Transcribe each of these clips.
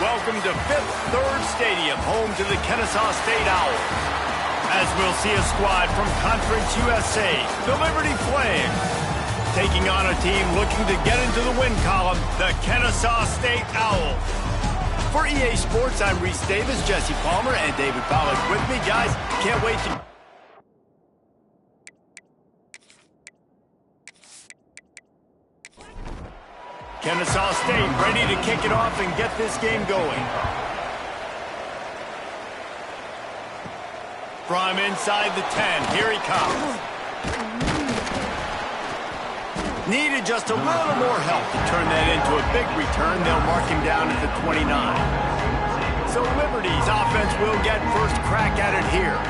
welcome to Fifth Third Stadium, home to the Kennesaw State Owls. As we'll see a squad from Conference USA, the Liberty Flames, taking on a team looking to get into the win column, the Kennesaw State Owls. For EA Sports, I'm Reese Davis, Jesse Palmer, and David Pollack with me. Guys, can't wait to... Kennesaw State ready to kick it off and get this game going. From inside the 10, here he comes. Needed just a little more help to turn that into a big return. They'll mark him down at the 29. So Liberty's offense will get first crack at it here.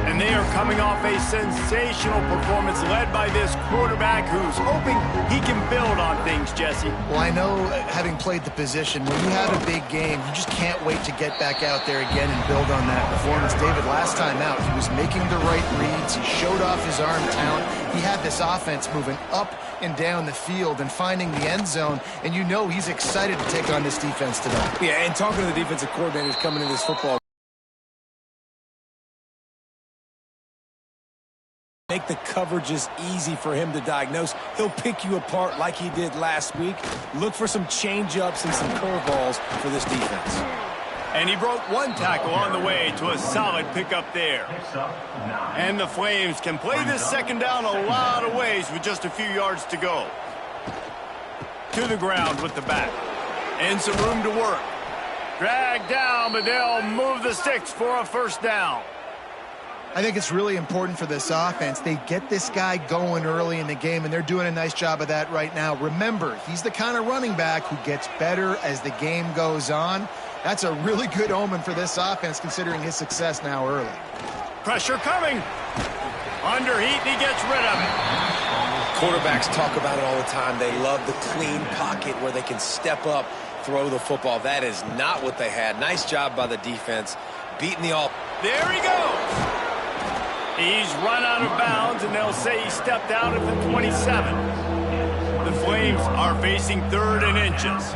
And they are coming off a sensational performance led by this quarterback who's hoping he can build on things, Jesse. Well, I know, having played the position, when you have a big game, you just can't wait to get back out there again and build on that performance. David, last time out, he was making the right reads. He showed off his arm talent. He had this offense moving up and down the field and finding the end zone, and you know he's excited to take on this defense today. Yeah, and talking to the defensive coordinators coming into this football, make the coverages easy for him to diagnose. He'll pick you apart like he did last week. Look for some change-ups and some curveballs for this defense. And he broke one tackle on the way to a solid pickup there. And the Flames can play this second down a lot of ways with just a few yards to go. To the ground with the back. And some room to work. Drag down, but they'll move the sticks for a first down. I think it's really important for this offense. They get this guy going early in the game, and they're doing a nice job of that right now. Remember, he's the kind of running back who gets better as the game goes on. That's a really good omen for this offense, considering his success now early. Pressure coming. Under heat, and he gets rid of it. Quarterbacks talk about it all the time. They love the clean pocket where they can step up, throw the football. That is not what they had. Nice job by the defense, beating the all. There he goes. He's run out of bounds, and they'll say he stepped out at the 27. The Flames are facing 3rd and inches.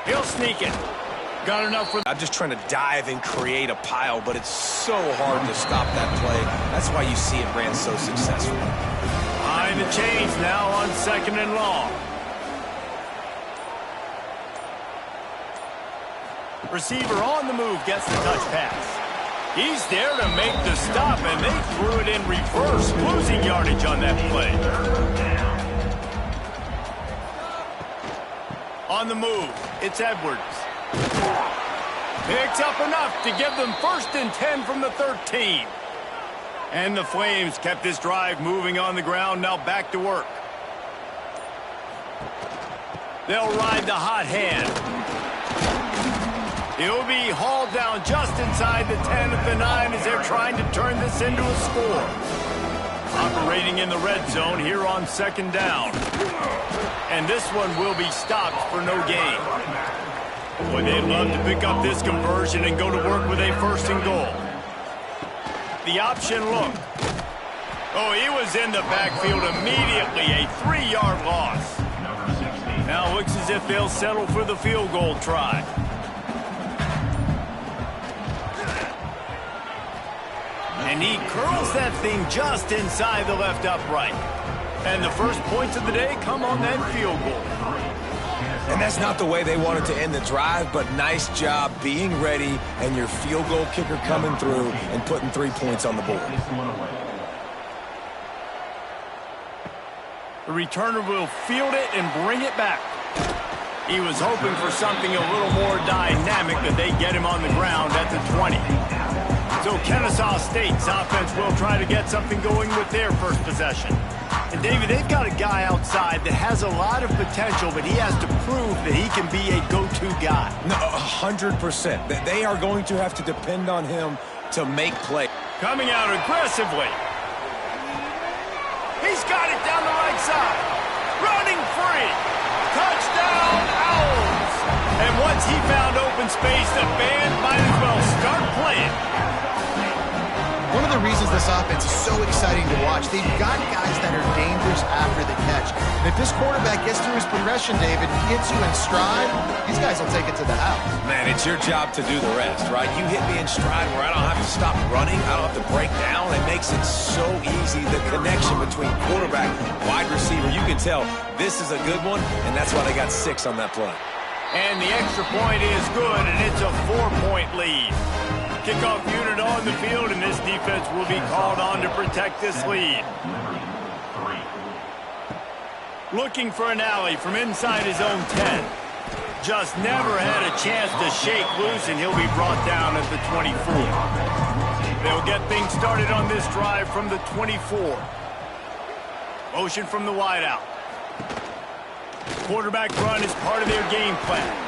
He'll sneak it. Got enough for... I'm just trying to dive and create a pile, but it's so hard to stop that play. That's why you see it ran so successfully. Behind the chains now on 2nd and long. Receiver on the move gets the touch pass. He's there to make the stop, and they threw it in reverse, losing yardage on that play. On the move, it's Edwards. Picks up enough to give them 1st and 10 from the 13. And the Flames kept this drive moving on the ground, now back to work. They'll ride the hot hand. He'll be hauled down just inside the 10 at the 9 as they're trying to turn this into a score. Operating in the red zone here on 2nd down. And this one will be stopped for no gain. Boy, they'd love to pick up this conversion and go to work with a 1st and goal. The option look. Oh, he was in the backfield immediately, a 3-yard loss. Now looks as if they'll settle for the field goal try. And he curls that thing just inside the left upright. And the first points of the day come on that field goal. And that's not the way they wanted to end the drive, but nice job being ready and your field goal kicker coming through and putting 3 points on the board. The returner will field it and bring it back. He was hoping for something a little more dynamic, but they get him on the ground at the 20. So Kennesaw State's offense will try to get something going with their first possession. And David, they've got a guy outside that has a lot of potential, but he has to prove that he can be a go-to guy. No, 100%. They are going to have to depend on him to make plays. Coming out aggressively. He's got it down the right side. Running free. Touchdown, Owls. And once he found open space, the band might as well start playing. One of the the reasons this offense is so exciting to watch. They've got guys that are dangerous after the catch. And if this quarterback gets through his progression, David, he gets you in stride, these guys will take it to the house. Man, it's your job to do the rest, right? You hit me in stride where I don't have to stop running. I don't have to break down. It makes it so easy. The connection between quarterback, wide receiver, you can tell this is a good one, and that's why they got 6 on that play. And the extra point is good, and it's a 4-point lead. Kickoff unit on the field, and this defense will be called on to protect this lead. Looking for an alley from inside his own 10. Just never had a chance to shake loose, and he'll be brought down at the 24. They'll get things started on this drive from the 24. Motion from the wideout. Quarterback run is part of their game plan.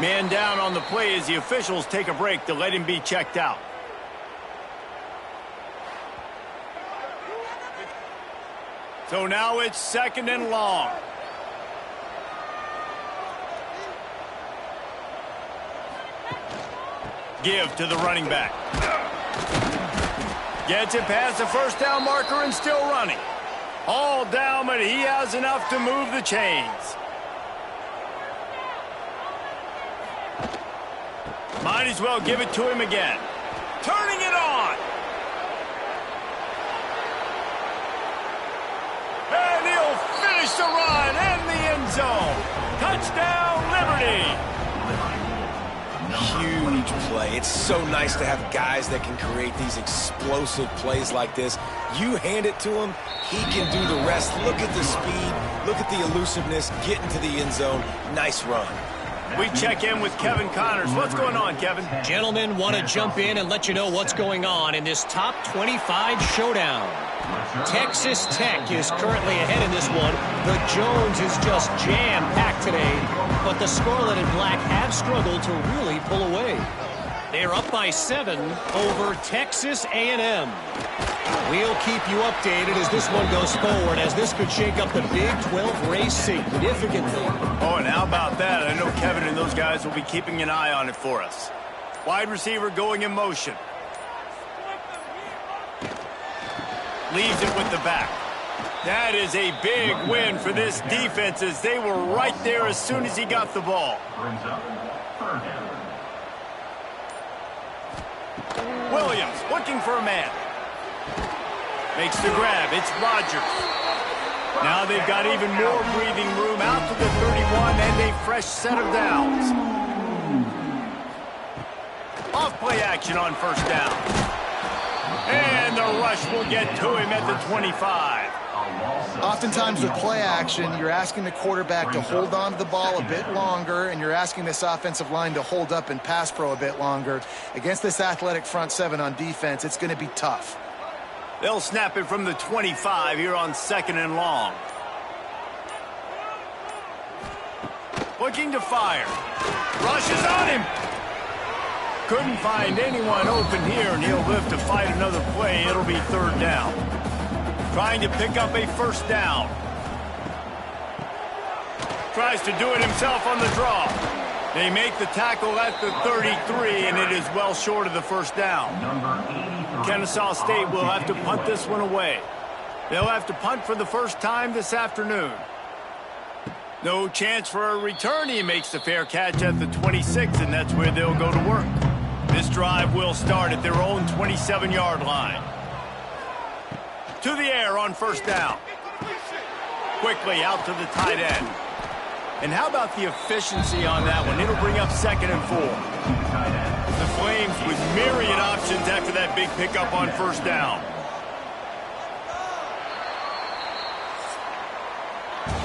Man down on the play as the officials take a break to let him be checked out. So now it's 2nd and long. Give to the running back. Gets it past the first down marker and still running. All down, but he has enough to move the chains. Might as well give it to him again. Turning it on. And he'll finish the run in the end zone. Touchdown, Liberty. Huge play. It's so nice to have guys that can create these explosive plays like this. You hand it to him, he can do the rest. Look at the speed. Look at the elusiveness. Get into the end zone. Nice run. We check in with Kevin Connors. What's going on, Kevin? Gentlemen, want to jump in and let you know what's going on in this top 25 showdown. Texas Tech is currently ahead in this one. The Jones is just jam-packed today, but the Scarlet and Black have struggled to really pull away. They're up by 7 over Texas A&M. We'll keep you updated as this one goes forward, as this could shake up the Big 12 race significantly. Oh, and how about that? I know Kevin and those guys will be keeping an eye on it for us. Wide receiver going in motion. Leaves it with the back. That is a big win for this defense, as they were right there as soon as he got the ball. Williams looking for a man. Makes the grab. It's Rodgers. Now they've got even more breathing room out to the 31 and a fresh set of downs. Off play action on first down. And the rush will get to him at the 25. Oftentimes with play action, you're asking the quarterback to hold on to the ball a bit longer, and you're asking this offensive line to hold up and pass pro a bit longer. Against this athletic front 7 on defense, it's going to be tough. They'll snap it from the 25 here on 2nd and long. Looking to fire. Rushes on him. Couldn't find anyone open here, and he'll live to fight another play. It'll be 3rd down. Trying to pick up a first down. Tries to do it himself on the draw. They make the tackle at the 33, and it is well short of the first down. Kennesaw State will have to punt this one away. They'll have to punt for the first time this afternoon. No chance for a return. He makes the fair catch at the 26, and that's where they'll go to work. This drive will start at their own 27-yard line. To the air on first down. Quickly out to the tight end. And how about the efficiency on that one? It'll bring up 2nd and 4. The Flames with myriad options after that big pickup on first down.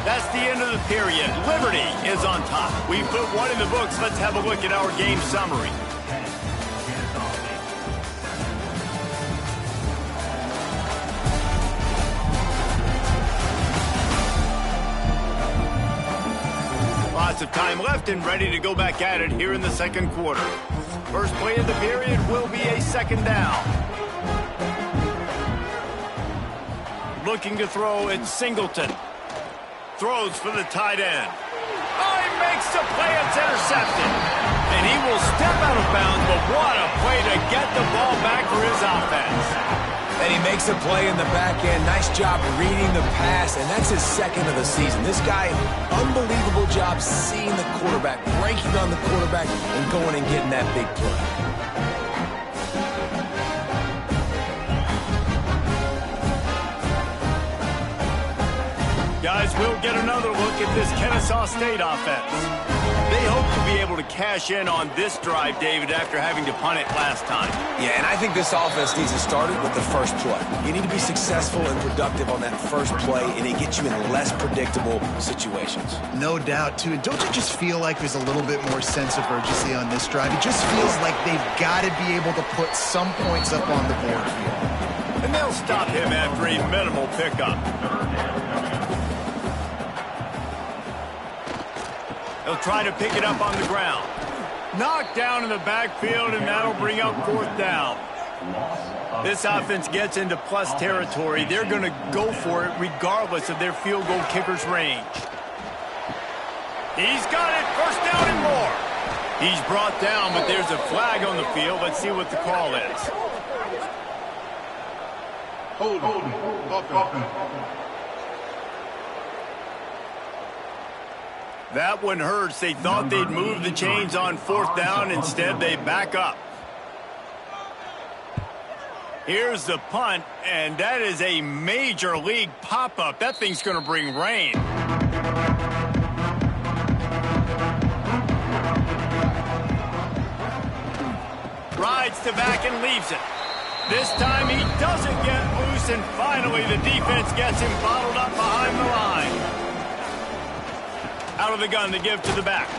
That's the end of the period. Liberty is on top. We put one in the books. Let's have a look at our game summary. Lots of time left and ready to go back at it here in the 2nd quarter. First play of the period will be a 2nd down. Looking to throw, it's Singleton. Throws for the tight end. Oh, he makes the play. It's intercepted. And he will step out of bounds, but what a play to get the ball back for his offense. And he makes a play in the back end. Nice job reading the pass, and that's his second of the season. This guy, unbelievable job seeing the quarterback, breaking on the quarterback, and going and getting that big play. Guys, we'll get another look at this Kennesaw State offense. They hope to be able to cash in on this drive, David, after having to punt it last time. Yeah, and I think this offense needs to start it with the first play. You need to be successful and productive on that first play, and it gets you in less predictable situations. No doubt, too. And don't you just feel like there's a little bit more sense of urgency on this drive? It just feels like they've got to be able to put some points up on the board here. And they'll stop him after a minimal pickup. They'll try to pick it up on the ground. Knocked down in the backfield, and that'll bring up fourth down. This offense gets into plus territory. They're going to go for it regardless of their field goal kicker's range. He's got it. First down and more. He's brought down, but there's a flag on the field. Let's see what the call is. That one hurts. They thought they'd move the chains on fourth down. Instead, they back up. Here's the punt, and that is a major league pop-up. That thing's going to bring rain. Rides to back and leaves it. This time he doesn't get loose, and finally the defense gets him bottled up behind the line. Out of the gun to give to the back.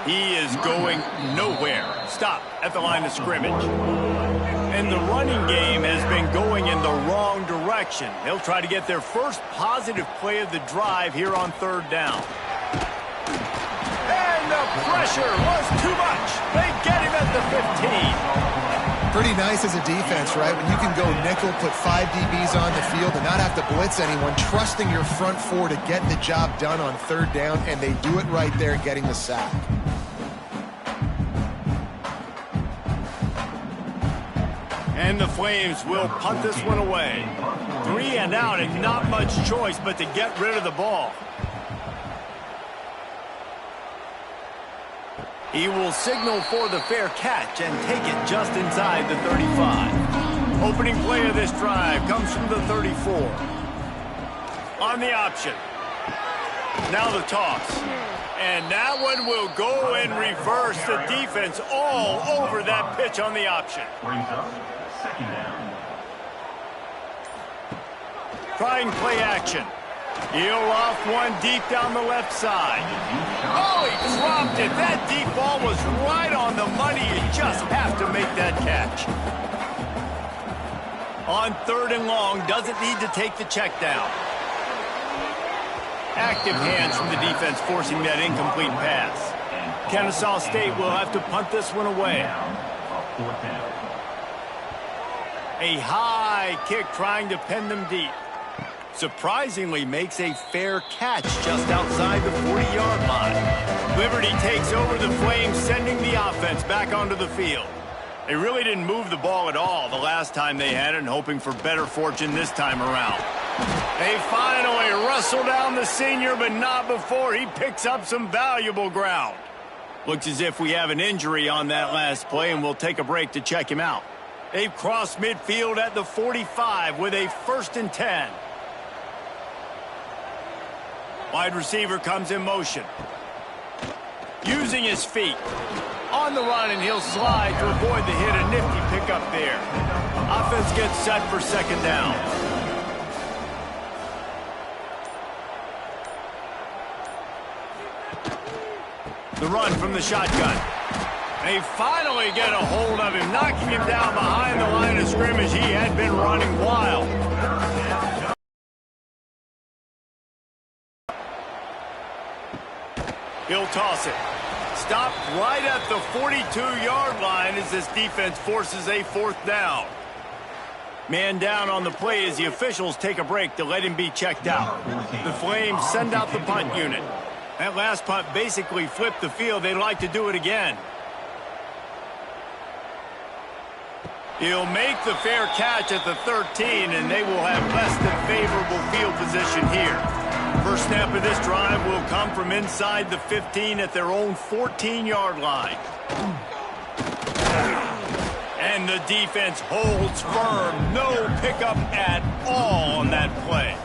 He is going nowhere. Stop at the line of scrimmage. And the running game has been going in the wrong direction. They'll try to get their first positive play of the drive here on third down. And the pressure was too much. They get him at the 15. Pretty nice as a defense, right? When you can go nickel, put 5 DBs on the field and not have to blitz anyone, trusting your front four to get the job done on third down, and they do it right there, getting the sack. And the Flames will punt this one away. 3 and out, and not much choice but to get rid of the ball. He will signal for the fair catch and take it just inside the 35. Opening play of this drive comes from the 34. On the option. Now the toss. And that one will go in reverse. The defense all over that pitch on the option. Trying play action. He'll off one deep down the left side. Oh, he dropped it. That deep ball was right on the money. You just have to make that catch. On third and long, doesn't need to take the check down. Active hands from the defense forcing that incomplete pass. Kennesaw State will have to punt this one away. A high kick trying to pin them deep. Surprisingly makes a fair catch just outside the 40-yard line. Liberty takes over the Flames, sending the offense back onto the field. They really didn't move the ball at all the last time they had it, and hoping for better fortune this time around. They finally wrestle down the senior, but not before he picks up some valuable ground. Looks as if we have an injury on that last play, and we'll take a break to check him out. They've crossed midfield at the 45 with a 1st and 10. Wide receiver comes in motion. Using his feet. On the run, and he'll slide to avoid the hit. A nifty pickup there. Offense gets set for second down. The run from the shotgun. They finally get a hold of him, knocking him down behind the line of scrimmage. He had been running wild. He'll toss it. Stopped right at the 42-yard line as this defense forces a 4th down. Man down on the play as the officials take a break to let him be checked out. The Flames send out the punt unit. That last punt basically flipped the field. They'd like to do it again. He'll make the fair catch at the 13, and they will have less than favorable field position here. First snap of this drive will come from inside the 15 at their own 14-yard line. And the defense holds firm. No pickup at all on that play.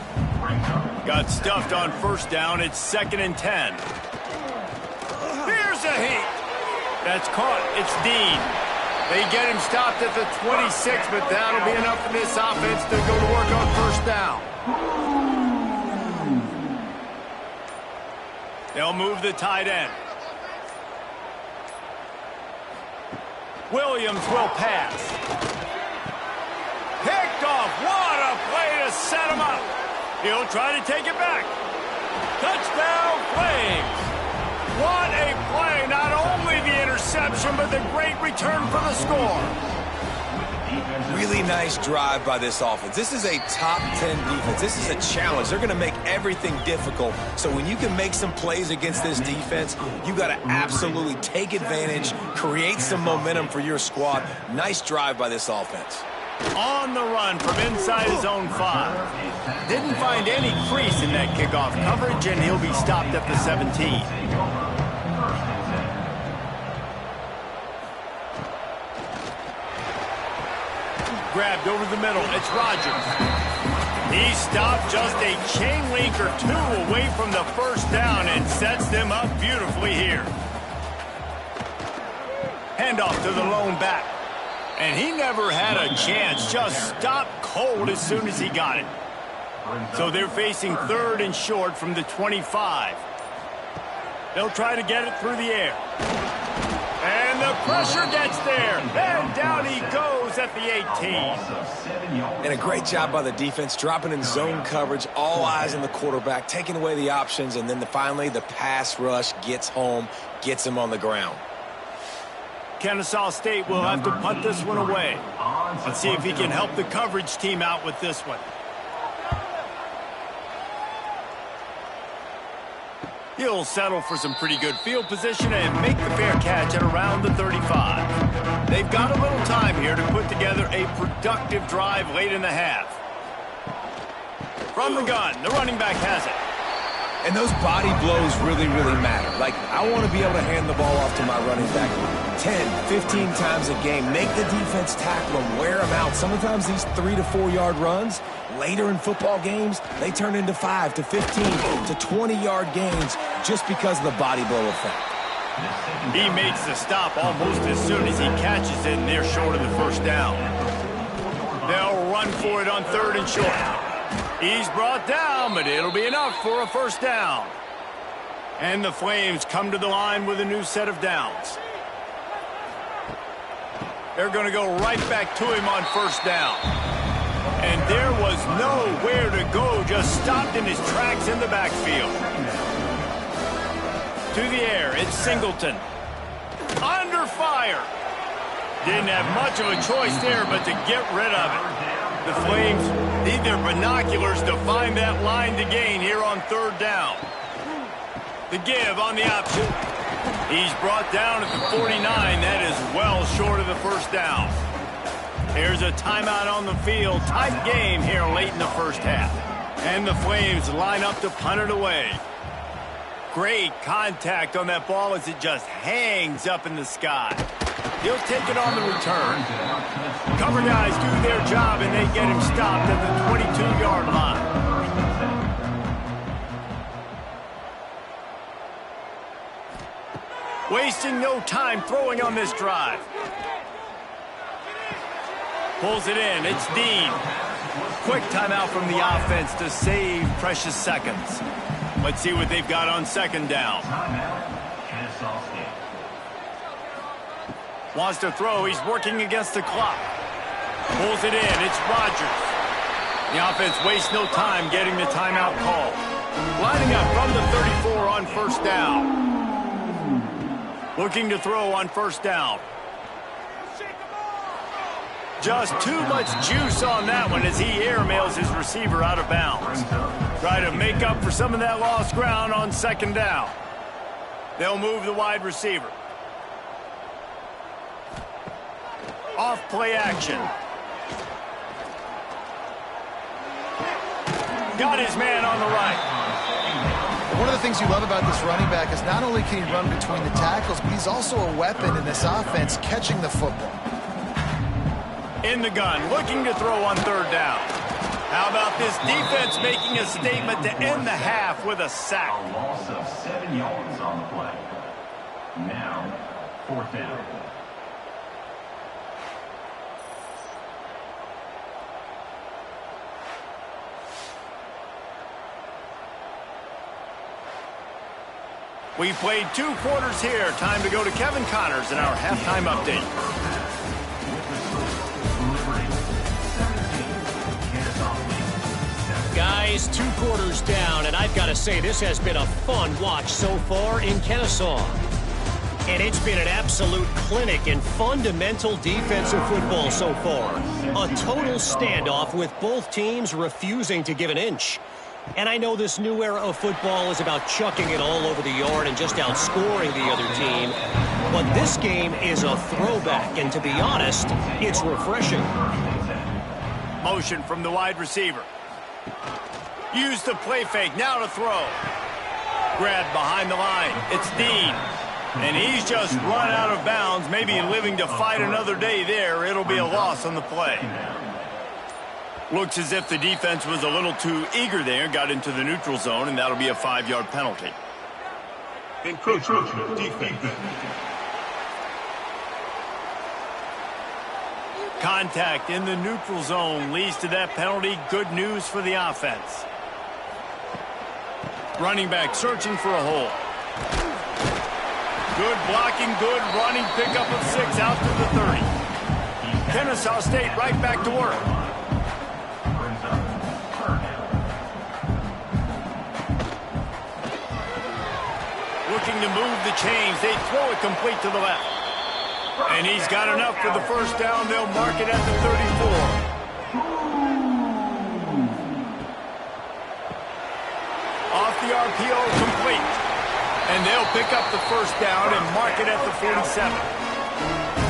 Got stuffed on first down. It's 2nd and 10. Here's a heat. That's caught. It's Dean. They get him stopped at the 26, but that'll be enough for this offense to go to work on first down. They'll move the tight end. Williams will pass. Picked off. What a play to set him up. He'll try to take it back. Touchdown, Flames. What a play. Not only the interception, but the great return for the score. Really nice drive by this offense. This is a top 10 defense. This is a challenge. They're going to make everything difficult. So when you can make some plays against this defense, you got to absolutely take advantage, create some momentum for your squad. Nice drive by this offense. On the run from inside his own 5. Didn't find any crease in that kickoff coverage, and he'll be stopped at the 17. Grabbed over the middle. It's Rodgers. He stopped just a chain link or two away from the first down and sets them up beautifully here. Handoff to the lone back. And he never had a chance. Just stopped cold as soon as he got it. So they're facing 3rd and short from the 25. They'll try to get it through the air. And the pressure gets there. And down he goes at the 18. And a great job by the defense, dropping in zone coverage, all eyes on the quarterback, taking away the options, and then finally the pass rush gets home, gets him on the ground. Kennesaw State will have to punt this one away. Let's see if he can help the coverage team out with this one. He'll settle for some pretty good field position and make the fair catch at around the 35. They've got a little time here to put together a productive drive late in the half. From the gun, the running back has it. And those body blows really, really matter. Like, I want to be able to hand the ball off to my running back 10, 15 times a game. Make the defense tackle them, wear them out. Sometimes these 3 to 4 yard runs, later in football games, they turn into 5 to 15 to 20 yard gains just because of the body blow effect. He makes the stop almost as soon as he catches it, and they're short of the first down. They'll run for it on 3rd and short. He's brought down, but it'll be enough for a first down. And the Flames come to the line with a new set of downs. They're going to go right back to him on first down. And there was nowhere to go, just stopped in his tracks in the backfield. To the air, it's Singleton. Under fire. Didn't have much of a choice there but to get rid of it. The Flames need their binoculars to find that line to gain here on 3rd down. The give on the option. He's brought down at the 49. That is well short of the first down. There's a timeout on the field. Tight game here late in the first half. And the Flames line up to punt it away. Great contact on that ball as it just hangs up in the sky. He'll take it on the return. Cover guys do their job, and they get him stopped at the 22-yard line. Wasting no time throwing on this drive. Pulls it in. It's Dean. Quick timeout from the offense to save precious seconds. Let's see what they've got on 2nd down. Wants to throw. He's working against the clock. Pulls it in. It's Rodgers. The offense wastes no time getting the timeout call. Lining up from the 34 on first down. Looking to throw on first down. Just too much juice on that one as he airmails his receiver out of bounds. Try to make up for some of that lost ground on 2nd down. They'll move the wide receiver. Off play action. Got his man on the right. One of the things you love about this running back is not only can he run between the tackles, but he's also a weapon in this offense catching the football. In the gun, looking to throw on third down. How about this defense making a statement to end the half with a sack? A loss of 7 yards on the play. Now, fourth down. We played 2 quarters here. Time to go to Kevin Connors in our halftime update. Guys, 2 quarters down, and I've got to say this has been a fun watch so far in Kennesaw. And it's been an absolute clinic in fundamental defensive football so far. A total standoff with both teams refusing to give an inch. And I know this new era of football is about chucking it all over the yard and just outscoring the other team. But this game is a throwback, and to be honest, it's refreshing. Motion from the wide receiver. Use the play fake, now to throw. Grab behind the line, it's Dean. And he's just run out of bounds, maybe living to fight another day there. It'll be a loss on the play. Looks as if the defense was a little too eager there, got into the neutral zone, and that'll be a 5-yard penalty. Encroachment defense. Contact in the neutral zone leads to that penalty. Good news for the offense. Running back searching for a hole. Good blocking, good running, pickup of 6 out to the 30. Kennesaw State right back to work. Looking to move the chains. They throw it complete to the left. And he's got enough for the first down. They'll mark it at the 34. Off the RPO, complete. And they'll pick up the first down and mark it at the 47.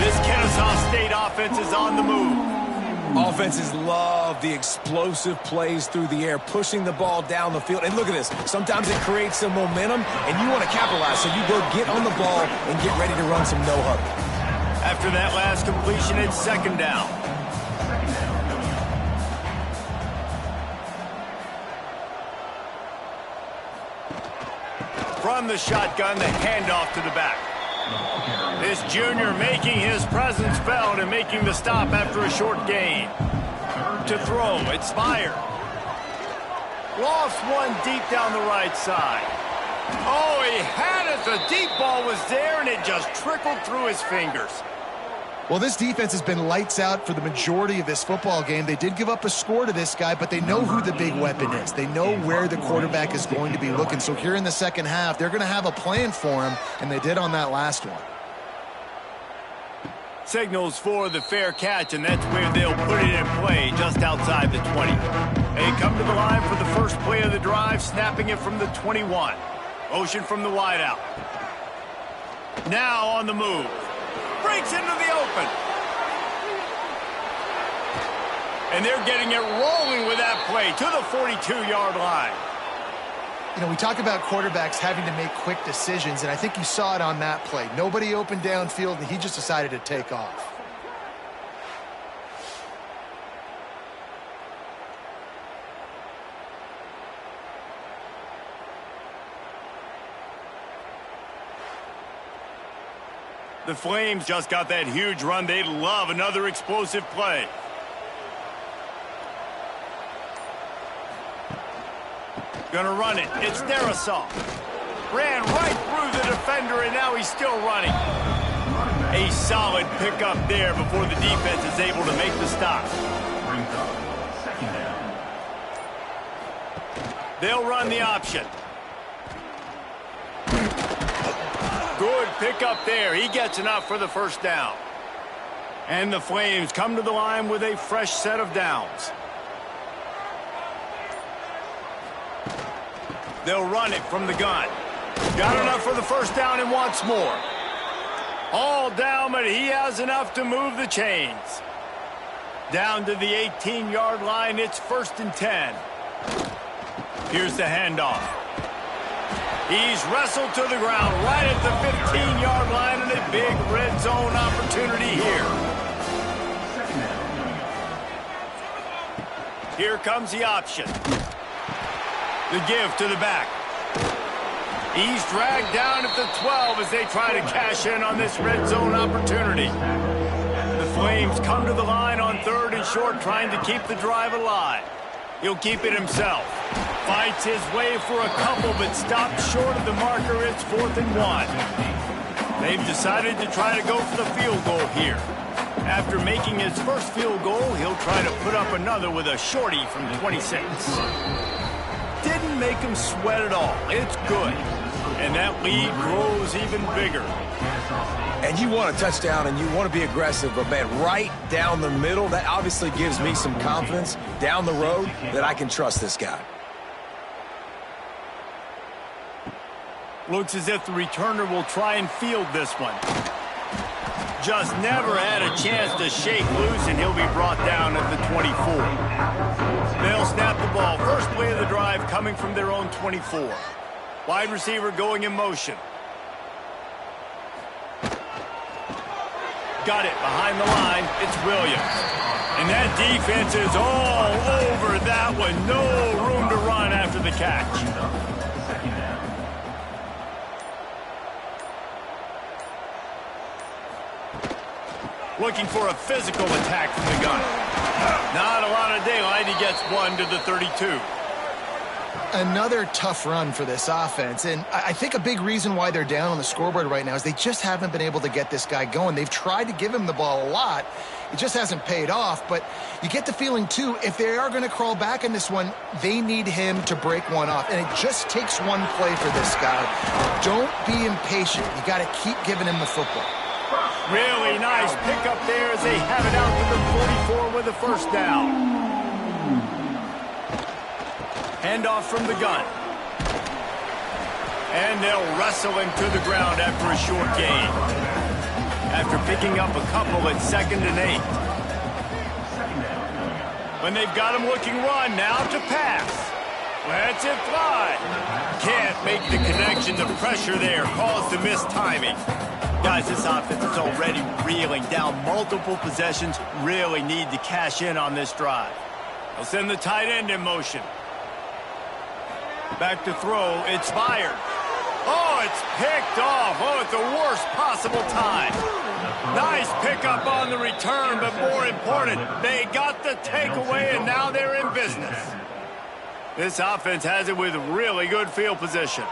This Kennesaw State offense is on the move. Offenses love the explosive plays through the air, pushing the ball down the field. And look at this. Sometimes it creates some momentum, and you want to capitalize. So you go get on the ball and get ready to run some no-huddle. After that last completion, it's second down. From the shotgun, the handoff to the back. This junior making his presence felt and making the stop after a short gain. To throw, it's Spire. Lost one deep down the right side. Oh, he had it. The deep ball was there, and it just trickled through his fingers. Well, this defense has been lights out for the majority of this football game. They did give up a score to this guy, but they know who the big weapon is. They know where the quarterback is going to be looking. So here in the second half, they're going to have a plan for him, and they did on that last one. Signals for the fair catch, and that's where they'll put it in play, just outside the 20. They come to the line for the first play of the drive, snapping it from the 21. Motion from the wideout. Now on the move. Breaks into the open. And they're getting it rolling with that play to the 42-yard line. You know, we talk about quarterbacks having to make quick decisions, and I think you saw it on that play. Nobody opened downfield, and he just decided to take off. The Flames just got that huge run. They'd love another explosive play. Gonna run it. It's Darrisaw. Ran right through the defender, and now he's still running. A solid pickup there before the defense is able to make the stop. They'll run the option. Good pickup there. He gets enough for the first down. And the Flames come to the line with a fresh set of downs. They'll run it from the gun. Got enough for the first down and wants more. All down, but he has enough to move the chains. Down to the 18-yard line, it's 1st and 10. Here's the handoff. He's wrestled to the ground right at the 15-yard line, and a big red zone opportunity here. Here comes the option. The give to the back. He's dragged down at the 12 as they try to cash in on this red zone opportunity. The Flames come to the line on 3rd and short, trying to keep the drive alive. He'll keep it himself. Fights his way for a couple, but stops short of the marker. It's 4th and 1. They've decided to try to go for the field goal here. After making his first field goal, he'll try to put up another with a shorty from 26. Didn't make him sweat at all. It's good. And that lead grows even bigger. And you want a touchdown and you want to be aggressive, but man, right down the middle, that obviously gives me some confidence down the road that I can trust this guy. Looks as if the returner will try and field this one. Just never had a chance to shake loose, and he'll be brought down at the 24. They'll snap the ball. First play of the drive coming from their own 24. Wide receiver going in motion. Got it behind the line. It's Williams. And that defense is all over that one. No room to run after the catch. Looking for a physical attack from the gun. Not a lot of daylight. He gets one to the 32. Another tough run for this offense, and I think a big reason why they're down on the scoreboard right now is they just haven't been able to get this guy going. They've tried to give him the ball a lot. It just hasn't paid off, but you get the feeling, too, if they are going to crawl back in this one, they need him to break one off, and it just takes one play for this guy. Don't be impatient. You got to keep giving him the football. Really nice pickup there as they have it out to the 44 with a first down. Handoff from the gun. And they'll wrestle him to the ground after a short gain. After picking up a couple at 2nd and 8. When they've got him looking run, now to pass. Lets it fly. Can't make the connection. The pressure there caused the missed timing. Guys, this offense is already reeling down multiple possessions. Really need to cash in on this drive. They'll send the tight end in motion. Back to throw. It's fired. Oh, it's picked off. Oh, at the worst possible time. Nice pickup on the return, but more important, they got the takeaway, and now they're in business. This offense has it with really good field position.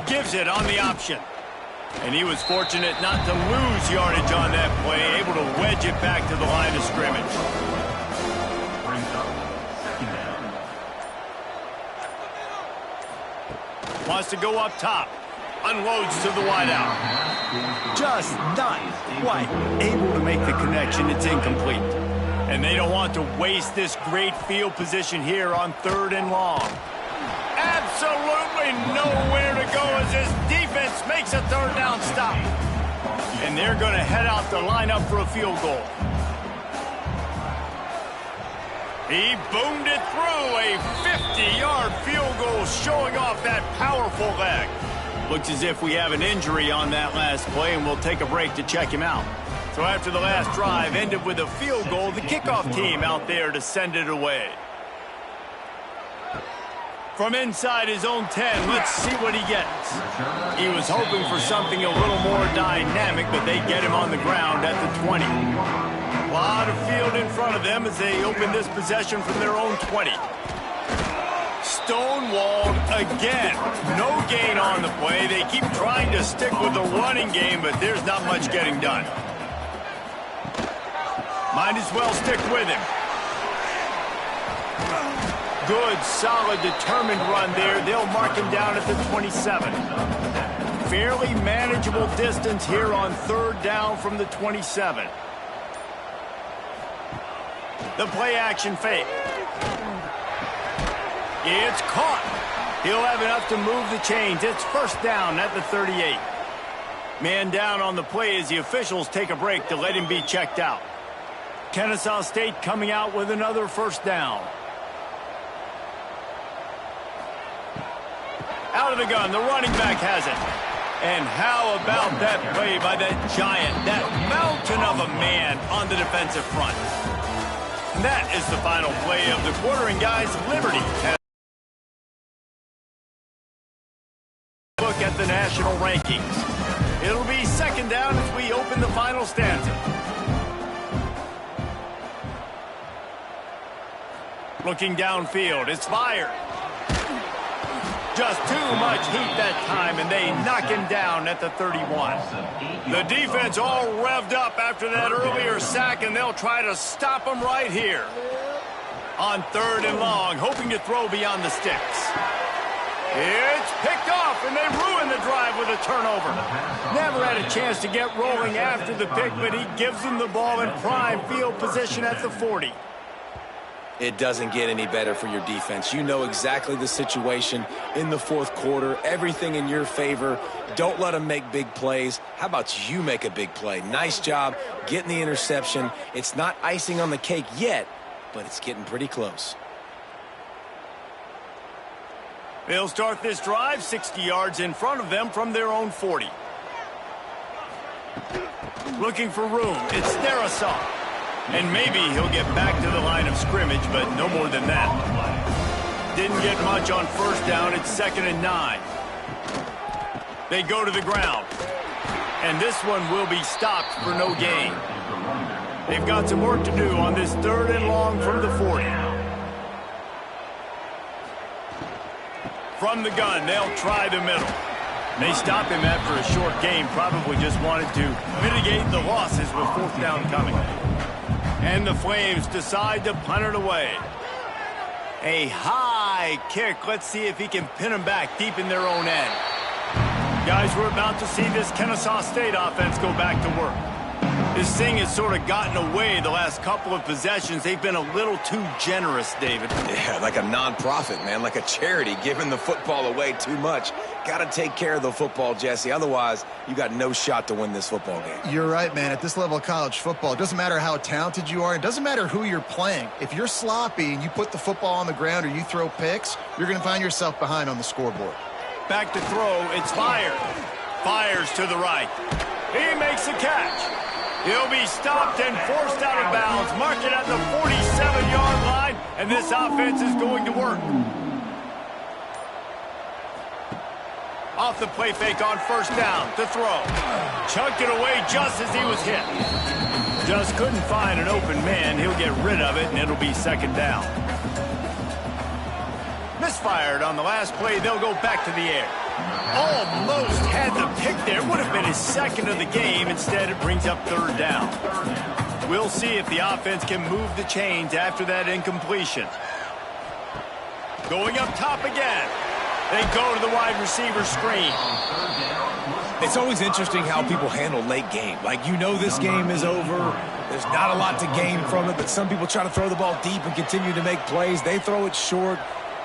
Gives it on the option. And he was fortunate not to lose yardage on that play, able to wedge it back to the line of scrimmage. Wants to go up top. Unloads to the wideout. Just not quite able to make the connection. It's incomplete. And they don't want to waste this great field position here on 3rd and long. Absolutely nowhere to go as this defense makes a 3rd down stop. And they're going to head out to line up for a field goal. He boomed it through, a 50-yard field goal showing off that powerful leg. Looks as if we have an injury on that last play, and we'll take a break to check him out. So after the last drive ended with a field goal, the kickoff team out there to send it away. From inside his own 10, let's see what he gets. He was hoping for something a little more dynamic, but they get him on the ground at the 20. A lot of field in front of them as they open this possession from their own 20. Stonewalled again. No gain on the play. They keep trying to stick with the running game, but there's not much getting done. Might as well stick with him. Good, solid, determined run there. They'll mark him down at the 27. Fairly manageable distance here on 3rd down from the 27. The play action fake. It's caught. He'll have enough to move the chains. It's first down at the 38. Man down on the play as the officials take a break to let him be checked out. Kennesaw State coming out with another first down. Out of the gun, the running back has it. And how about that play by that giant, that mountain of a man on the defensive front? And that is the final play of the quarter, and guys, Liberty has a look at the national rankings. It'll be second down as we open the final stanza. Looking downfield, it's fired. Just too much heat that time, and they knock him down at the 31. The defense all revved up after that earlier sack, and they'll try to stop him right here. On third and long, hoping to throw beyond the sticks. It's picked off, and they ruin the drive with a turnover. Never had a chance to get rolling after the pick, but he gives them the ball in prime field position at the 40. It doesn't get any better for your defense. You know exactly the situation in the fourth quarter. Everything in your favor. Don't let them make big plays. How about you make a big play? Nice job getting the interception. It's not icing on the cake yet, but it's getting pretty close. They'll start this drive 60 yards in front of them from their own 40. Looking for room. It's Darasaw. And maybe he'll get back to the line of scrimmage, but no more than that. Didn't get much on first down. It's 2nd and 9. They go to the ground. And this one will be stopped for no gain. They've got some work to do on this 3rd and long from the 40. From the gun, they'll try the middle. They stop him after a short game. Probably just wanted to mitigate the losses with 4th down coming. And the Flames decide to punt it away. A high kick. Let's see if he can pin them back deep in their own end. Guys, we're about to see this Kennesaw State offense go back to work. This thing has sort of gotten away the last couple of possessions. They've been a little too generous, David. Yeah, like a non-profit, man, like a charity, giving the football away too much. Got to take care of the football, Jesse. Otherwise, you got no shot to win this football game. You're right, man. At this level of college football, it doesn't matter how talented you are. It doesn't matter who you're playing. If you're sloppy and you put the football on the ground or you throw picks, you're going to find yourself behind on the scoreboard. Back to throw. It's fired. Fires to the right. He makes the catch. He'll be stopped and forced out of bounds. Mark it at the 47-yard line, and this offense is going to work. Off the play fake on first down to throw. Chucked it away just as he was hit. Just couldn't find an open man. He'll get rid of it, and it'll be 2nd down. Misfired on the last play. They'll go back to the air. Almost had the pick there. Would have been his 2nd of the game. Instead, it brings up 3rd down. We'll see if the offense can move the chains after that incompletion. Going up top again. They go to the wide receiver screen. It's always interesting how people handle late game. Like, you know this game is over. There's not a lot to gain from it, but some people try to throw the ball deep and continue to make plays. They throw it short.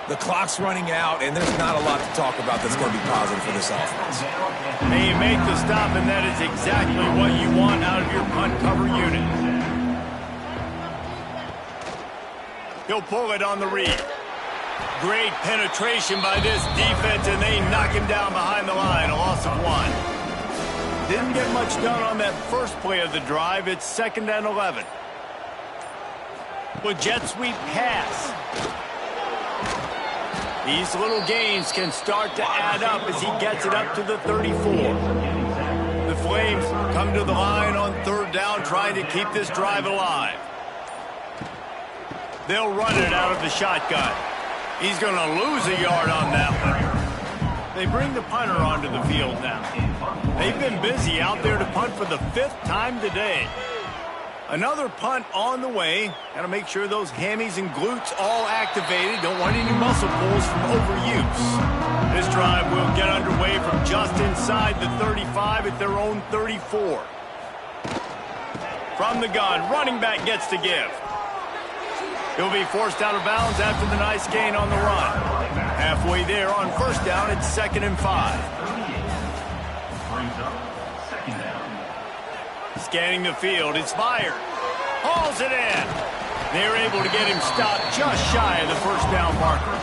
The clock's running out, and there's not a lot to talk about that's going to be positive for this offense. They make the stop, and that is exactly what you want out of your punt cover unit. He'll pull it on the read. Great penetration by this defense, and they knock him down behind the line, a loss of 1. Didn't get much done on that first play of the drive. It's 2nd and 11. With jet sweep pass. These little gains can start to add up as he gets it up to the 34. The Flames come to the line on 3rd down, trying to keep this drive alive. They'll run it out of the shotgun. He's going to lose a yard on that one. They bring the punter onto the field now. They've been busy out there to punt for the 5th time today. Another punt on the way. Got to make sure those hammies and glutes all activated. Don't want any muscle pulls from overuse. This drive will get underway from just inside the 35 at their own 34. From the gun, running back gets to give. He'll be forced out of bounds after the nice gain on the run. Halfway there on first down, it's 2nd and 5. Brings up 2nd down. Scanning the field, it's Byard. Hauls it in. They're able to get him stopped just shy of the first down marker.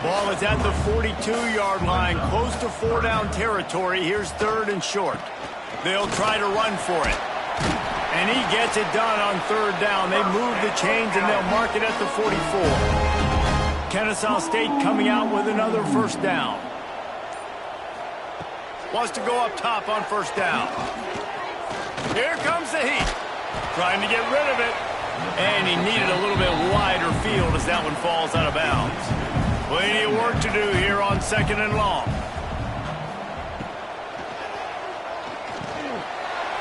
Ball is at the 42-yard line, close to 4-down territory. Here's 3rd and short. They'll try to run for it. And he gets it done on 3rd down. They move the chains, and they'll mark it at the 44. Kennesaw State coming out with another first down. Wants to go up top on first down. Here comes the heat. Trying to get rid of it. And he needed a little bit wider field as that one falls out of bounds. Plenty of work to do here on 2nd and long.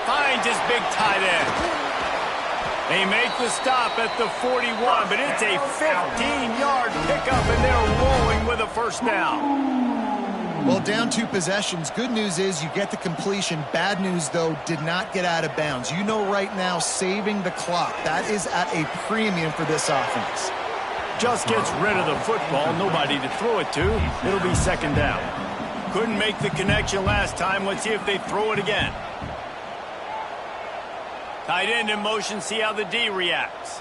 Finds his big tight end. They make the stop at the 41, but it's a 15-yard pickup, and they're rolling with a first down. Well, down 2 possessions. Good news is you get the completion. Bad news, though, did not get out of bounds. You know right now, saving the clock, that is at a premium for this offense. Just gets rid of the football, nobody to throw it to. It'll be 2nd down. Couldn't make the connection last time. Let's see if they throw it again. Tight end in motion, see how the D reacts.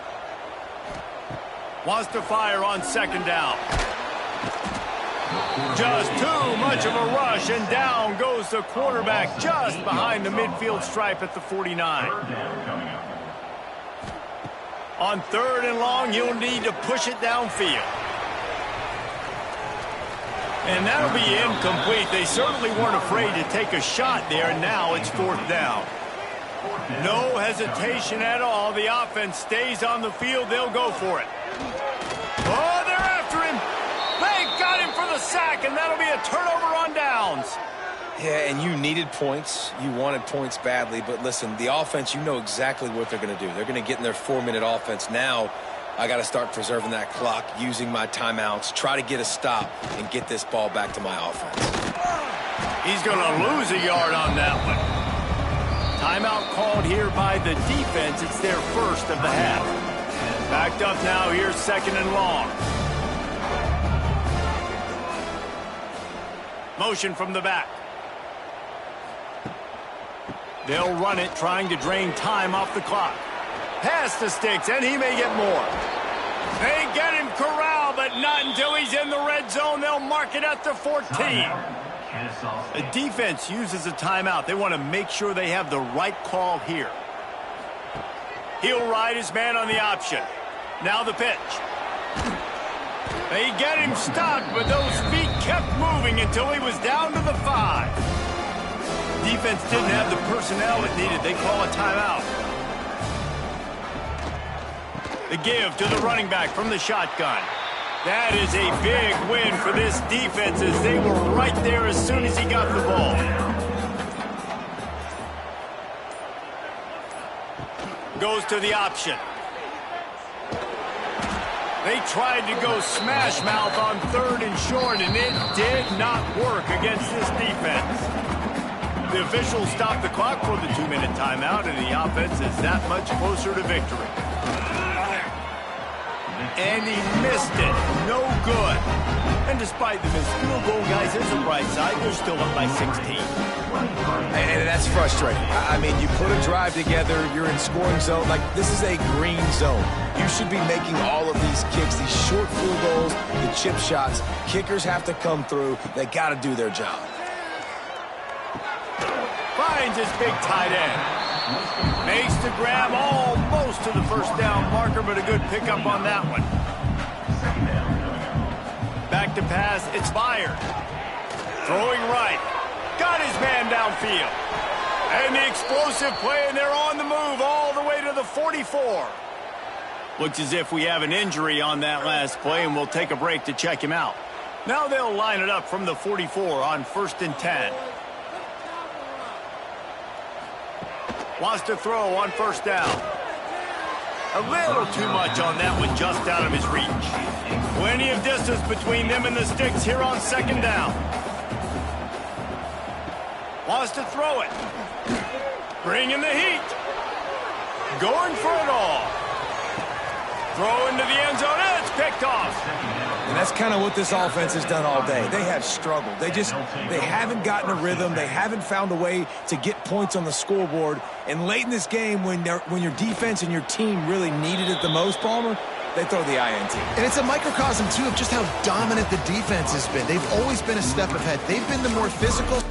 Wants to fire on 2nd down. Just too much of a rush, and down goes the quarterback just behind the midfield stripe at the 49. On 3rd and long, you'll need to push it downfield. And that'll be incomplete. They certainly weren't afraid to take a shot there, and now it's 4th down. No hesitation at all. The offense stays on the field. They'll go for it. Oh, they're after him. They got him for the sack, and that'll be a turnover on downs. Yeah, and you needed points. You wanted points badly. But listen, the offense, you know exactly what they're going to do. They're going to get in their 4-minute offense. Now, I got to start preserving that clock, using my timeouts, try to get a stop, and get this ball back to my offense. He's going to lose a yard on that one. Timeout called here by the defense. It's their first of the half. Backed up now. Here's 2nd and long. Motion from the back. They'll run it, trying to drain time off the clock. Past the sticks, and he may get more. They get him corralled, but not until he's in the red zone. They'll mark it at the 14. The defense uses a timeout. They want to make sure they have the right call here. He'll ride his man on the option. Now the pitch. They get him stopped, but those feet kept moving until he was down to the 5. Defense didn't have the personnel it needed. They call a timeout. The give to the running back from the shotgun. That is a big win for this defense as they were right there as soon as he got the ball. Goes to the option. They tried to go smash mouth on 3rd and short, and it did not work against this defense. The officials stopped the clock for the 2-minute timeout, and the offense is that much closer to victory. And he missed it. No good. And despite the missed field goal, guys, there's a bright side. They're still up by 16. And that's frustrating. I mean, you put a drive together, you're in scoring zone. Like, this is a green zone. You should be making all of these kicks, these short field goals, the chip shots. Kickers have to come through. They got to do their job. Finds his big tight end. Makes the grab almost to the first down marker, but a good pickup on that one. Back to pass, it's Byard. Throwing right. Got his man downfield. And the explosive play, and they're on the move all the way to the 44. Looks as if we have an injury on that last play, and we'll take a break to check him out. Now they'll line it up from the 44 on 1st and 10. Wants to throw on first down. A little too much on that one, just out of his reach. Plenty of distance between them and the sticks here on 2nd down. Wants to throw it. Bringing the heat. Going for it all. Throw into the end zone, and it's picked off. And that's kind of what this offense has done all day. They have struggled. They haven't gotten a rhythm. They haven't found a way to get points on the scoreboard. And late in this game, when your defense and your team really needed it the most, Palmer, they throw the INT. And it's a microcosm, too, of just how dominant the defense has been. They've always been a step ahead. They've been the more physical.